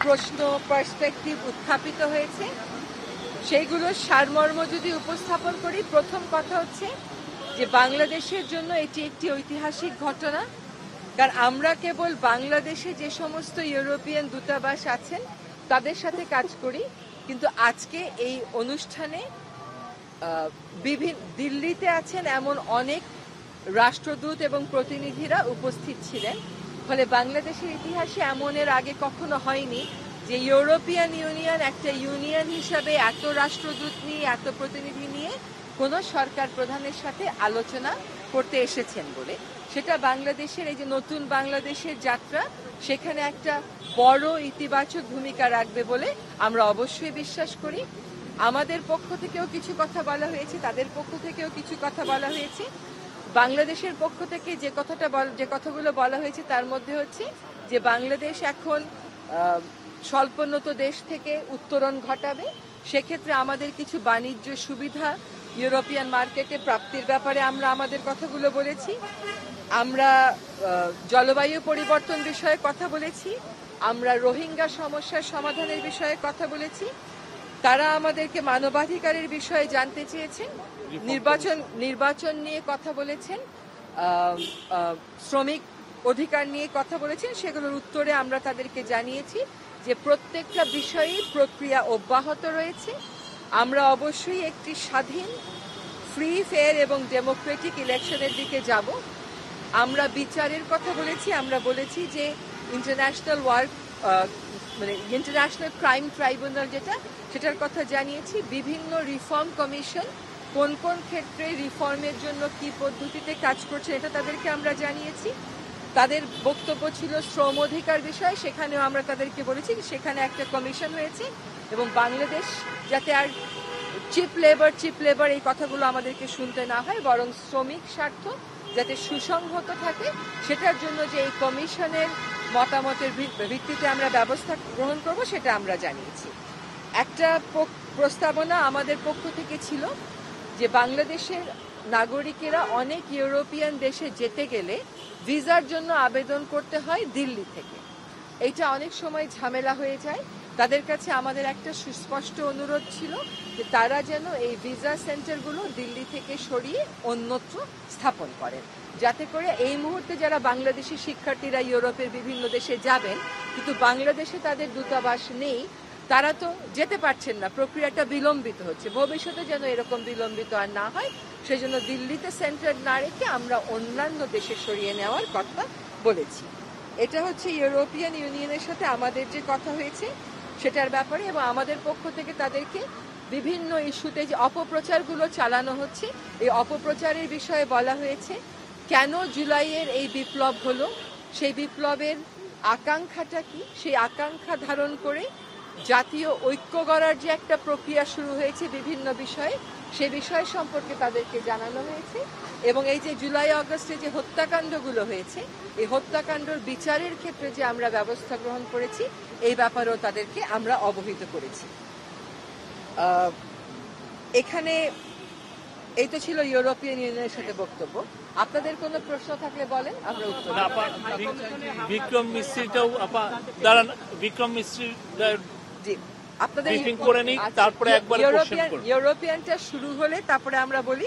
প্রশ্ন পার্সপেক্টিভ উত্থাপিত হয়েছে, সেইগুলোর সারমর্ম যদি উপস্থাপন করি, প্রথম কথা হচ্ছে যে বাংলাদেশের জন্য এটি একটি ঐতিহাসিক ঘটনা। কারণ আমরা কেবল বাংলাদেশে যে সমস্ত ইউরোপিয়ান দূতাবাস আছেন তাদের সাথে কাজ করি, কিন্তু আজকে এই অনুষ্ঠানে দিল্লিতে আছেন এমন অনেক রাষ্ট্রদূত এবং প্রতিনিধিরা উপস্থিত ছিলেন। ফলে বাংলাদেশের ইতিহাসে এমন এর আগে কখনো হয়নি যে ইউরোপিয়ান ইউনিয়ন একটা ইউনিয়ন হিসাবে এত রাষ্ট্রদূত নিয়ে, এত প্রতিনিধি নিয়ে কোনো সরকার প্রধানের সাথে আলোচনা করতে এসেছেন বলে। সেটা বাংলাদেশের এই যে নতুন বাংলাদেশের যাত্রা, সেখানে একটা বড় ইতিবাচক ভূমিকা রাখবে বলে আমরা অবশ্যই বিশ্বাস করি। আমাদের পক্ষ থেকেও কিছু কথা বলা হয়েছে, তাদের পক্ষ থেকেও কিছু কথা বলা হয়েছে। বাংলাদেশের পক্ষ থেকে যে কথাগুলো বলা হয়েছে তার মধ্যে হচ্ছে যে বাংলাদেশ এখন স্বল্পোন্নত দেশ থেকে উত্তরণ ঘটাবে, সেক্ষেত্রে আমাদের কিছু বাণিজ্য সুবিধা ইউরোপিয়ান মার্কেটে প্রাপ্তির ব্যাপারে আমরা আমাদের কথাগুলো বলেছি। আমরা জলবায়ু পরিবর্তন বিষয়ে কথা বলেছি, আমরা রোহিঙ্গা সমস্যার সমাধানের বিষয়ে কথা বলেছি। তারা আমাদেরকে মানবাধিকারের বিষয়ে জানতে চেয়েছেন, নির্বাচন নিয়ে কথা বলেছেন, শ্রমিক অধিকার নিয়ে কথা বলেছেন। সেগুলোর উত্তরে আমরা তাদেরকে জানিয়েছি যে প্রত্যেকটা বিষয়েই প্রক্রিয়া অব্যাহত রয়েছে। আমরা অবশ্যই একটি স্বাধীন, ফ্রি, ফেয়ার এবং ডেমোক্রেটিক ইলেকশনের দিকে যাব। আমরা বিচারের কথা বলেছি, আমরা বলেছি যে ইন্টারন্যাশনাল ক্রাইম ট্রাইব্যুনাল সেটার কথা জানিয়েছি। বিভিন্ন রিফর্ম কমিশন কোন কোন ক্ষেত্রে রিফর্মের জন্য কি পদ্ধতিতে কাজ করছে এটা তাদেরকে আমরা জানিয়েছি। তাদের বক্তব্য ছিল শ্রম অধিকার বিষয়ে, সেখানেও আমরা তাদেরকে বলেছি সেখানে একটা কমিশন হয়েছে এবং বাংলাদেশ যাতে আর চিপ লেবার এই কথাগুলো আমাদেরকে শুনতে না হয়, বরং শ্রমিক স্বার্থ যাতে সুসংহত থাকে, সেটার জন্য যে এই কমিশনের মতামতের ভিত্তিতে আমরা ব্যবস্থা গ্রহণ করব সেটা আমরা জানিয়েছি। একটা প্রস্তাবনা আমাদের পক্ষ থেকে ছিল যে বাংলাদেশের নাগরিকেরা অনেক ইউরোপিয়ান দেশে যেতে গেলে ভিসার জন্য আবেদন করতে হয় দিল্লি থেকে। এইটা অনেক সময় ঝামেলা হয়ে যায়। তাদের কাছে আমাদের একটা সুস্পষ্ট অনুরোধ ছিল যে তারা যেন এই ভিসা সেন্টারগুলো দিল্লি থেকে সরিয়ে অন্যত্র স্থাপন করেন, যাতে করে এই মুহূর্তে যারা বাংলাদেশি শিক্ষার্থীরা ইউরোপের বিভিন্ন দেশে যাবেন কিন্তু বাংলাদেশে তাদের দূতাবাস নেই, তারা তো যেতে পারছেন না, প্রক্রিয়াটা বিলম্বিত হচ্ছে। ভবিষ্যতে যেন এরকম বিলম্বিত আর না হয়, সেজন্য দিল্লিতে সেন্টার না রেখে আমরা অন্যান্য দেশে সরিয়ে নেওয়ার কথা বলেছি। এটা হচ্ছে ইউরোপিয়ান ইউনিয়নের সাথে আমাদের যে কথা হয়েছে সেটার ব্যাপারে। এবং আমাদের পক্ষ থেকে তাদেরকে বিভিন্ন ইস্যুতে যে অপপ্রচারগুলো চালানো হচ্ছে, এই অপপ্রচারের বিষয়ে বলা হয়েছে। কেন জুলাইয়ের এই বিপ্লব হলো, সেই বিপ্লবের আকাঙ্ক্ষাটা কি, সেই আকাঙ্ক্ষা ধারণ করে জাতীয় ঐক্য গড়ার যে একটা প্রক্রিয়া শুরু হয়েছে বিভিন্ন বিষয়ে, সে বিষয় সম্পর্কে তাদেরকে জানানো হয়েছে। এবং এই যে জুলাই আগস্টে যে হত্যাকাণ্ডগুলো হয়েছে, এই হত্যাকাণ্ডর বিচারের ক্ষেত্রে যে আমরা ব্যবস্থা গ্রহণ করেছি, এই ব্যাপারেও তাদেরকে আমরা অবহিত করেছি। এখানে এই তো ছিল ইউরোপিয়ান ইউনিয়নের সাথে বক্তব্য। আপনাদের কোনো প্রশ্ন থাকলে বলেন, আমরা উত্তর বিক্রম মিস্ত্রি জি আপনাদের ইউরোপিয়ানটা শুরু হলে তারপরে আমরা বলি।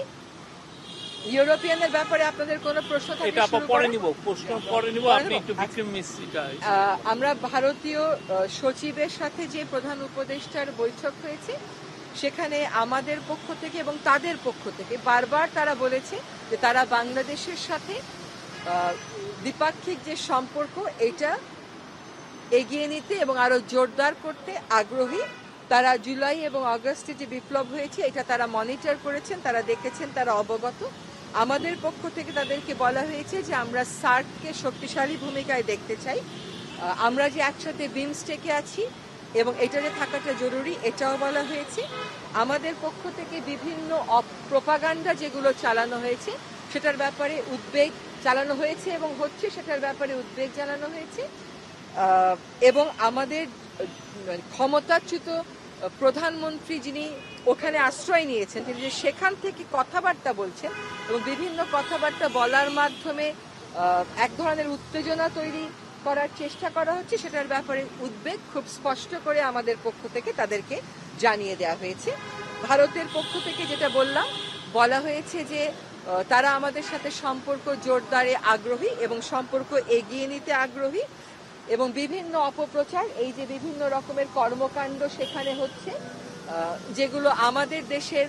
ইউরোপিয়ানের ব্যাপারে আপনাদের কোনো প্রশ্ন থাকলে আমরা ভারতীয় সচিবের সাথে যে প্রধান উপদেষ্টার বৈঠক হয়েছে, সেখানে আমাদের পক্ষ থেকে এবং তাদের পক্ষ থেকে বারবার তারা বলেছে যে তারা বাংলাদেশের সাথে দ্বিপাক্ষিক যে সম্পর্ক এটা এগিয়ে নিতে এবং আরো জোরদার করতে আগ্রহী। তারা জুলাই এবং আগস্টে যে বিপ্লব হয়েছে এটা তারা মনিটর করেছেন, তারা দেখেছেন, তারা অবগত। আমাদের পক্ষ থেকে তাদেরকে বলা হয়েছে যে আমরা সার্ককে শক্তিশালী ভূমিকায় দেখতে চাই। আমরা যে একসাথে বিমস্টেকে আছি এবং এটাতে থাকাটা জরুরি, এটাও বলা হয়েছে। আমাদের পক্ষ থেকে বিভিন্ন প্রোপাগান্ডা যেগুলো চালানো হয়েছে সেটার ব্যাপারে উদ্বেগ চালানো হয়েছে এবং হচ্ছে, সেটার ব্যাপারে উদ্বেগ জানানো হয়েছে। এবং আমাদের ক্ষমতাচ্যুত প্রধানমন্ত্রী যিনি ওখানে আশ্রয় নিয়েছেন, তিনি যে সেখান থেকে কথাবার্তা বলছেন এবং বিভিন্ন কথাবার্তা বলার মাধ্যমে এক ধরনের উত্তেজনা তৈরি করার চেষ্টা করা হচ্ছে সেটার ব্যাপারে উদ্বেগ খুব স্পষ্ট করে আমাদের পক্ষ থেকে তাদেরকে জানিয়ে দেওয়া হয়েছে। ভারতের পক্ষ থেকে যেটা বলা হয়েছে যে তারা আমাদের সাথে সম্পর্ক জোরদারে আগ্রহী এবং সম্পর্ক এগিয়ে নিতে আগ্রহী, এবং বিভিন্ন অপপ্রচার, এই যে বিভিন্ন রকমের কর্মকাণ্ড সেখানে হচ্ছে, যেগুলো আমাদের দেশের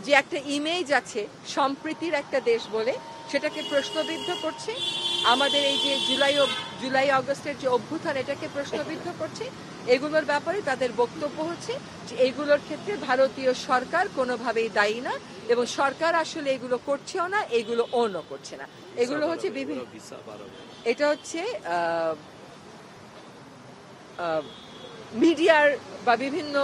যে একটা ইমেজ আছে সম্প্রীতির একটা দেশ বলে, সেটাকে প্রশ্নবিদ্ধ করছে। আমাদের এই যে জুলাই আগস্টের যে অভ্যুত্থান, এটাকে প্রশ্নবিদ্ধ করছে। এগুলোর ব্যাপারে তাদের বক্তব্য হচ্ছে যে এগুলোর ক্ষেত্রে ভারতীয় সরকার কোনোভাবেই দায়ী না, এবং সরকার আসলে এগুলো করছেও না, এগুলো ওনও করছে না। এগুলো হচ্ছে বিভিন্ন, এটা হচ্ছে মিডিয়ার বা বিভিন্ন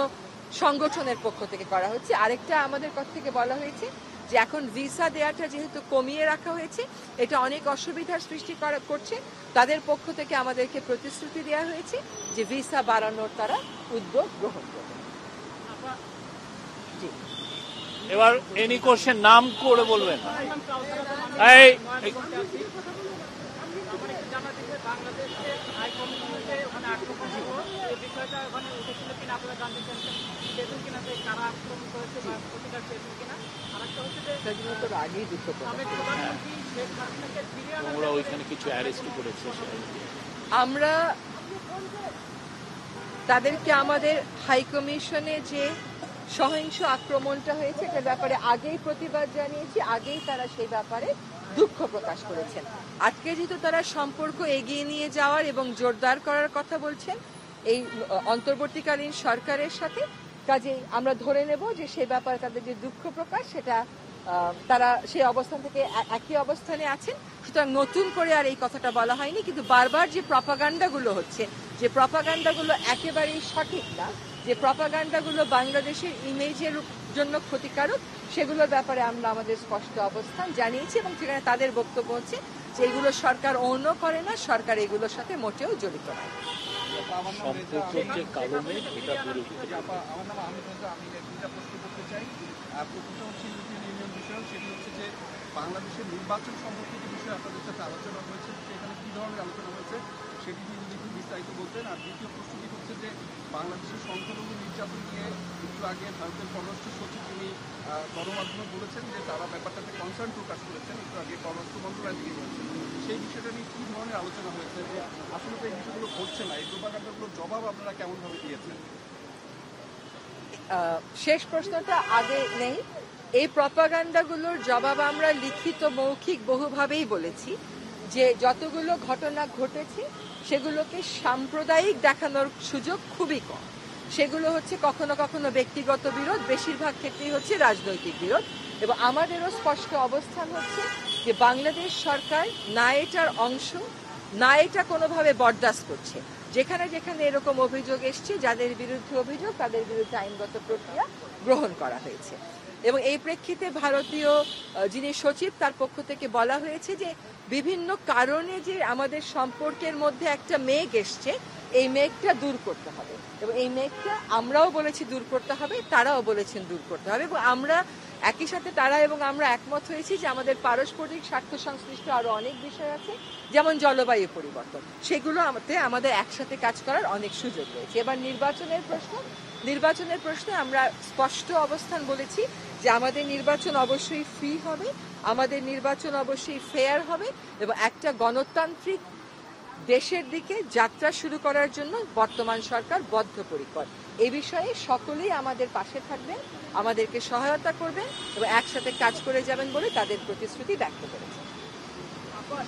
সংগঠনের পক্ষ থেকে করা হচ্ছে। আরেকটা আমাদের পক্ষ থেকে বলা হয়েছে যে এখন ভিসা দেওয়াটা যেহেতু কমিয়ে রাখা হয়েছে, এটা অনেক অসুবিধার সৃষ্টি করছে। তাদের পক্ষ থেকে আমাদেরকে প্রতিশ্রুতি দেওয়া হয়েছে যে ভিসা বাড়ানোর তারা উদ্যোগ গ্রহণ করবে। এবার এনি কোশ্চেন নাম করে বলবেন। আমরা তাদেরকে আমাদের হাই কমিশনে যে সহিংস আক্রমণটা হয়েছে এটার ব্যাপারে আগেই প্রতিবাদ জানিয়েছি, আগেই তারা সেই ব্যাপারে দুঃখ প্রকাশ করেছেন। আজকে যেহেতু তারা সম্পর্ক এগিয়ে নিয়ে যাওয়ার এবং জোরদার করার কথা বলছেন এই অন্তর্বর্তীকালীন সরকারের সাথে, কাজেই আমরা ধরে নেব যে সে ব্যাপারে তাদের যে দুঃখ প্রকাশ, সেটা তারা সেই অবস্থান থেকে একই অবস্থানে আছেন। সুতরাং নতুন করে আর এই কথাটা বলা হয়নি, কিন্তু বারবার যে প্রপাগান্ডাগুলো হচ্ছে, যে প্রপাগান্ডাগুলো একেবারেই সঠিক না, যে প্রপাগান্ডাগুলো বাংলাদেশের ইমেজের জন্য ক্ষতিকারক, সেগুলোর ব্যাপারে আমরা আমাদের স্পষ্ট অবস্থান জানিয়েছি, এবং সেখানে তাদের বক্তব্য হচ্ছে যে এগুলো সরকার অন্য করে না, সরকার এগুলোর সাথে মোটেও জড়িত নয়। বাংলাদেশের নির্বাচন সম্পর্কিত বিষয়ে আপনাদের সাথে আলোচনা হয়েছে, সেখানে কি ধরনের আলোচনা হয়েছে সেটি নিয়ে যদি একটু বিস্তারিত বলতেন। আর দ্বিতীয় প্রশ্নটি হচ্ছে যে বাংলাদেশের সংখ্যালঘু নির্যাতন নিয়ে একটু আগে ভারতের পররাষ্ট্র সচিব তিনি গণমাধ্যমে বলেছেন যে তারা ব্যাপারটাতে কনসার্ন প্রকাশ করেছেন, একটু আগে পররাষ্ট্র মন্ত্রণালয় থেকে বলেছেন। সেই বিষয়টা নিয়ে কী ধরনের আলোচনা হয়েছে যে আসলে তো এই বিষয়গুলো ঘটছে না, এই প্রোপাগান্ডাগুলোর জবাব আপনারা কেমনভাবে দিয়েছেন? শেষ প্রশ্নটা আগে নেই। এই প্রপাগান্ডাগুলোর জবাব আমরা লিখিত মৌখিক বহুভাবেই বলেছি যে যতগুলো ঘটনা ঘটেছে সেগুলোকে সাম্প্রদায়িক দেখানোর সুযোগ খুবই কম। সেগুলো হচ্ছে কখনো কখনো ব্যক্তিগত বিরোধ, বেশিরভাগ ক্ষেত্রেই হচ্ছে রাজনৈতিক বিরোধ। এবং আমাদেরও স্পষ্ট অবস্থান হচ্ছে যে বাংলাদেশ সরকার না এটার অংশ, না এটা কোনোভাবে বরদাস্ত করছে। যেখানে যেখানে এরকম অভিযোগ এসছে, যাদের বিরুদ্ধে অভিযোগ তাদের বিরুদ্ধে আইনগত প্রক্রিয়া গ্রহণ করা হয়েছে। এবং এই প্রেক্ষিতে ভারতীয় যিনি সচিব তার পক্ষ থেকে বলা হয়েছে যে বিভিন্ন কারণে যে আমাদের সম্পর্কের মধ্যে একটা মেঘ এসছে, এই মেঘটা দূর করতে হবে, এবং এই মেঘটা আমরাও বলেছি দূর করতে হবে, তারাও বলেছেন দূর করতে হবে। এবং আমরা একই সাথে তারা এবং আমরা একমত হয়েছি যে আমাদের পারস্পরিক স্বার্থ সংশ্লিষ্ট আরো অনেক বিষয় আছে, যেমন জলবায়ু পরিবর্তন, সেগুলো আমাদের একসাথে কাজ করার অনেক সুযোগ রয়েছে। এবার নির্বাচনের প্রশ্নে আমরা স্পষ্ট অবস্থান বলেছি যে আমাদের নির্বাচন অবশ্যই ফ্রি হবে, আমাদের নির্বাচন অবশ্যই ফেয়ার হবে, এবং একটা গণতান্ত্রিক দেশের দিকে যাত্রা শুরু করার জন্য বর্তমান সরকার বদ্ধপরিকর। এই বিষয়ে সকলেই আমাদের পাশে থাকবেন, আমাদেরকে সহায়তা করবেন এবং একসাথে কাজ করে যাবেন বলে তাদের প্রতিশ্রুতি ব্যক্ত করেছে।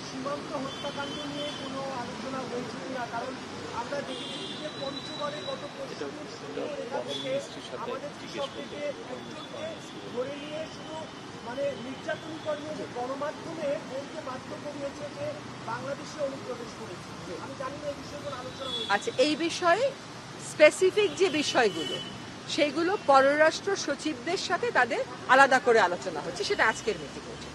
সীমান্ত হত্যাকাণ্ড নিয়ে কোনো আলোচনা হয়েছে কিনা? কারণ আমরা দেখেছি যে পঞ্চগড়ে গত আমাদের কৃষকদেরকে ধরে নিয়ে শুধু মানে নির্যাতন করিয়ে যে গণমাধ্যমে বলতে বাধ্য করিয়েছে যে বাংলাদেশে অনুপ্রবেশ করেছে। আমি জানি না এই বিষয়ে কোনো আলোচনা হয়েছে। আচ্ছা, এই বিষয়ে স্পেসিফিক যে বিষয়গুলো সেগুলো পররাষ্ট্র সচিবদের সাথে তাদের আলাদা করে আলোচনা হচ্ছে, সেটা আজকের মিটিং হচ্ছে।